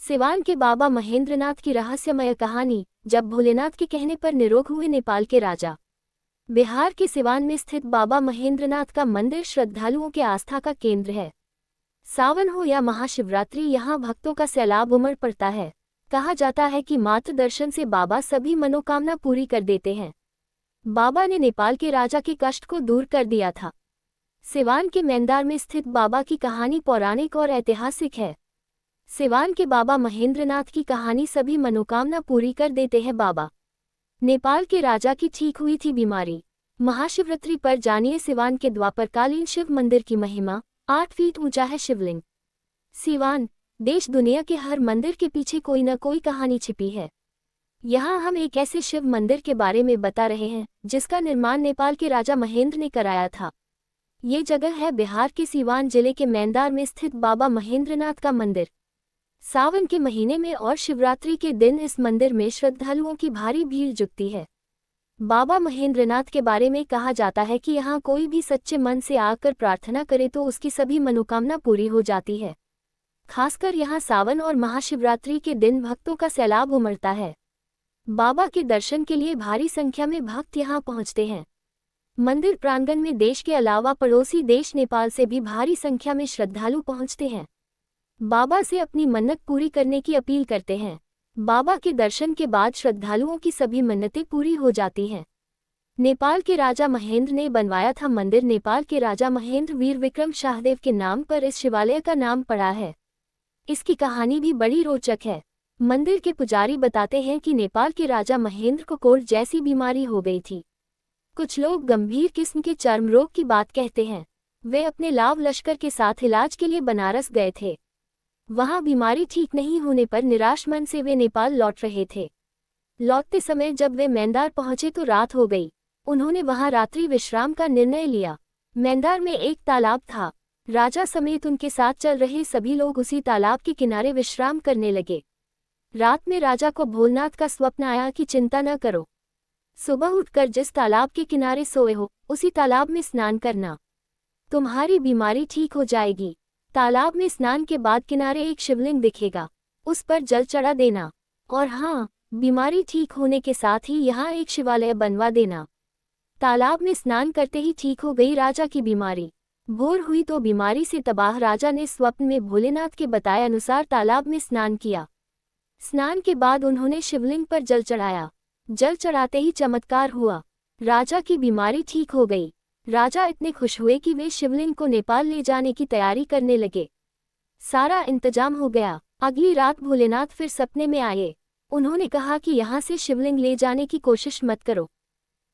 सिवान के बाबा महेंद्रनाथ की रहस्यमय कहानी। जब भोलेनाथ के कहने पर निरोग हुए नेपाल के राजा। बिहार के सिवान में स्थित बाबा महेंद्रनाथ का मंदिर श्रद्धालुओं के आस्था का केंद्र है। सावन हो या महाशिवरात्रि, यहाँ भक्तों का सैलाब उमड़ पड़ता है। कहा जाता है कि मात्र दर्शन से बाबा सभी मनोकामना पूरी कर देते हैं। बाबा ने नेपाल के राजा के कष्ट को दूर कर दिया था। सिवान के मेंदार में स्थित बाबा की कहानी पौराणिक और ऐतिहासिक है। सिवान के बाबा महेंद्रनाथ की कहानी सभी मनोकामना पूरी कर देते हैं। बाबा नेपाल के राजा की ठीक हुई थी बीमारी। महाशिवरात्रि पर जानिए सिवान के द्वापरकालीन शिव मंदिर की महिमा। 8 फीट ऊंचा है शिवलिंग। सिवान, देश दुनिया के हर मंदिर के पीछे कोई न कोई कहानी छिपी है। यहाँ हम एक ऐसे शिव मंदिर के बारे में बता रहे हैं जिसका निर्माण नेपाल के राजा महेंद्र ने कराया था। ये जगह है बिहार के सिवान जिले के मेंदार में स्थित बाबा महेंद्रनाथ का मंदिर। सावन के महीने में और शिवरात्रि के दिन इस मंदिर में श्रद्धालुओं की भारी भीड़ जुटती है। बाबा महेंद्रनाथ के बारे में कहा जाता है कि यहाँ कोई भी सच्चे मन से आकर प्रार्थना करे तो उसकी सभी मनोकामना पूरी हो जाती है। खासकर यहाँ सावन और महाशिवरात्रि के दिन भक्तों का सैलाब उमड़ता है। बाबा के दर्शन के लिए भारी संख्या में भक्त यहाँ पहुँचते हैं। मंदिर प्रांगण में देश के अलावा पड़ोसी देश नेपाल से भी भारी संख्या में श्रद्धालु पहुँचते हैं। बाबा से अपनी मन्नत पूरी करने की अपील करते हैं। बाबा के दर्शन के बाद श्रद्धालुओं की सभी मन्नतें पूरी हो जाती हैं। नेपाल के राजा महेंद्र ने बनवाया था मंदिर। नेपाल के राजा महेंद्र वीर विक्रम शाहदेव के नाम पर इस शिवालय का नाम पड़ा है। इसकी कहानी भी बड़ी रोचक है। मंदिर के पुजारी बताते हैं कि नेपाल के राजा महेंद्र को कोढ़ जैसी बीमारी हो गई थी। कुछ लोग गंभीर किस्म के चर्म रोग की बात कहते हैं। वे अपने लाव लश्कर के साथ इलाज के लिए बनारस गए थे। वहां बीमारी ठीक नहीं होने पर निराश मन से वे नेपाल लौट रहे थे। लौटते समय जब वे मेंदार पहुंचे तो रात हो गई। उन्होंने वहां रात्रि विश्राम का निर्णय लिया। मेंदार में एक तालाब था। राजा समेत उनके साथ चल रहे सभी लोग उसी तालाब के किनारे विश्राम करने लगे। रात में राजा को भोलेनाथ का स्वप्न आया कि चिंता न करो, सुबह उठकर जिस तालाब के किनारे सोए हो उसी तालाब में स्नान करना, तुम्हारी बीमारी ठीक हो जाएगी। तालाब में स्नान के बाद किनारे एक शिवलिंग दिखेगा, उस पर जल चढ़ा देना और हाँ, बीमारी ठीक होने के साथ ही यहाँ एक शिवालय बनवा देना। तालाब में स्नान करते ही ठीक हो गई राजा की बीमारी। भोर हुई तो बीमारी से तबाह राजा ने स्वप्न में भोलेनाथ के बताए अनुसार तालाब में स्नान किया। स्नान के बाद उन्होंने शिवलिंग पर जल चढ़ाया। जल चढ़ाते ही चमत्कार हुआ, राजा की बीमारी ठीक हो गई। राजा इतने खुश हुए कि वे शिवलिंग को नेपाल ले जाने की तैयारी करने लगे। सारा इंतजाम हो गया। अगली रात भोलेनाथ फिर सपने में आए। उन्होंने कहा कि यहाँ से शिवलिंग ले जाने की कोशिश मत करो,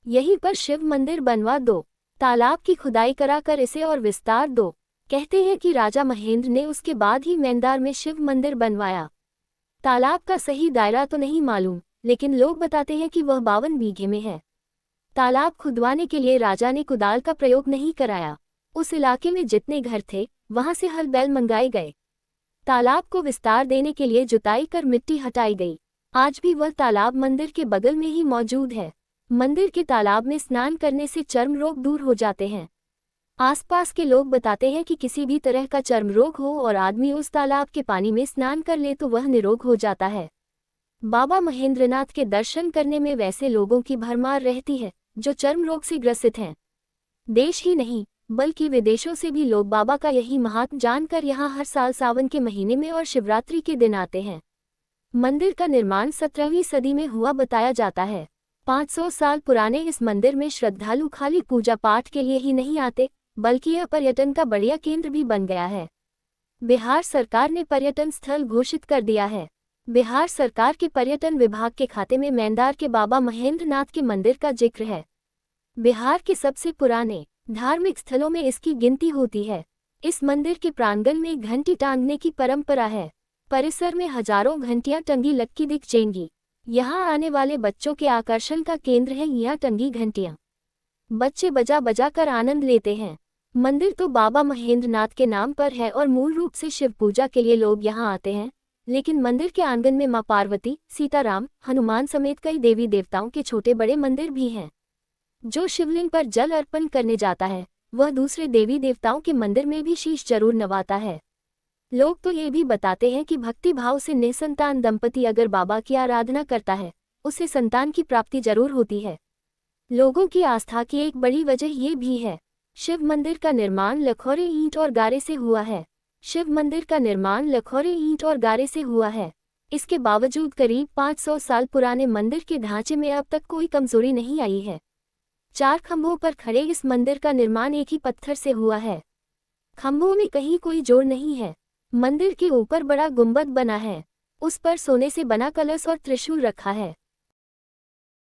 यहीं पर शिव मंदिर बनवा दो, तालाब की खुदाई कराकर इसे और विस्तार दो। कहते हैं कि राजा महेंद्र ने उसके बाद ही मेंदार में शिव मंदिर बनवाया। तालाब का सही दायरा तो नहीं मालूम, लेकिन लोग बताते हैं कि वह 52 बीघे में है। तालाब खुदवाने के लिए राजा ने कुदाल का प्रयोग नहीं कराया। उस इलाके में जितने घर थे वहां से हल बैल मंगाए गए। तालाब को विस्तार देने के लिए जुताई कर मिट्टी हटाई गई। आज भी वह तालाब मंदिर के बगल में ही मौजूद है। मंदिर के तालाब में स्नान करने से चर्म रोग दूर हो जाते हैं। आसपास के लोग बताते हैं कि किसी भी तरह का चर्म रोग हो और आदमी उस तालाब के पानी में स्नान कर ले तो वह निरोग हो जाता है। बाबा महेंद्रनाथ के दर्शन करने में वैसे लोगों की भरमार रहती है जो चर्म रोग से ग्रसित हैं। देश ही नहीं बल्कि विदेशों से भी लोग बाबा का यही महात्म जानकर यहाँ हर साल सावन के महीने में और शिवरात्रि के दिन आते हैं। मंदिर का निर्माण 17वीं सदी में हुआ बताया जाता है। 500 साल पुराने इस मंदिर में श्रद्धालु खाली पूजा पाठ के लिए ही नहीं आते, बल्कि यह पर्यटन का बढ़िया केंद्र भी बन गया है। बिहार सरकार ने पर्यटन स्थल घोषित कर दिया है। बिहार सरकार के पर्यटन विभाग के खाते में मेंदार के बाबा महेंद्रनाथ के मंदिर का जिक्र है। बिहार के सबसे पुराने धार्मिक स्थलों में इसकी गिनती होती है। इस मंदिर के प्रांगण में घंटी टांगने की परंपरा है। परिसर में हजारों घंटियां टंगी लटकी दिख जाएंगी। यहाँ आने वाले बच्चों के आकर्षण का केंद्र है यहाँ टंगी घंटियां। बच्चे बजा बजा कर आनंद लेते हैं। मंदिर तो बाबा महेंद्रनाथ के नाम पर है और मूल रूप से शिव पूजा के लिए लोग यहाँ आते हैं, लेकिन मंदिर के आंगन में मां पार्वती, सीताराम, हनुमान समेत कई देवी देवताओं के छोटे बड़े मंदिर भी हैं। जो शिवलिंग पर जल अर्पण करने जाता है वह दूसरे देवी देवताओं के मंदिर में भी शीश जरूर नवाता है। लोग तो ये भी बताते हैं कि भक्ति भाव से निसंतान दंपति अगर बाबा की आराधना करता है, उसे संतान की प्राप्ति जरूर होती है। लोगों की आस्था की एक बड़ी वजह ये भी है। शिव मंदिर का निर्माण लखौरे ईंट और गारे से हुआ है। शिव मंदिर का निर्माण लखौरे ईंट और गारे से हुआ है। इसके बावजूद करीब 500 साल पुराने मंदिर के ढांचे में अब तक कोई कमजोरी नहीं आई है। 4 खंभों पर खड़े इस मंदिर का निर्माण एक ही पत्थर से हुआ है। खंभों में कहीं कोई जोड़ नहीं है। मंदिर के ऊपर बड़ा गुंबद बना है। उस पर सोने से बना कलश और त्रिशूल रखा है।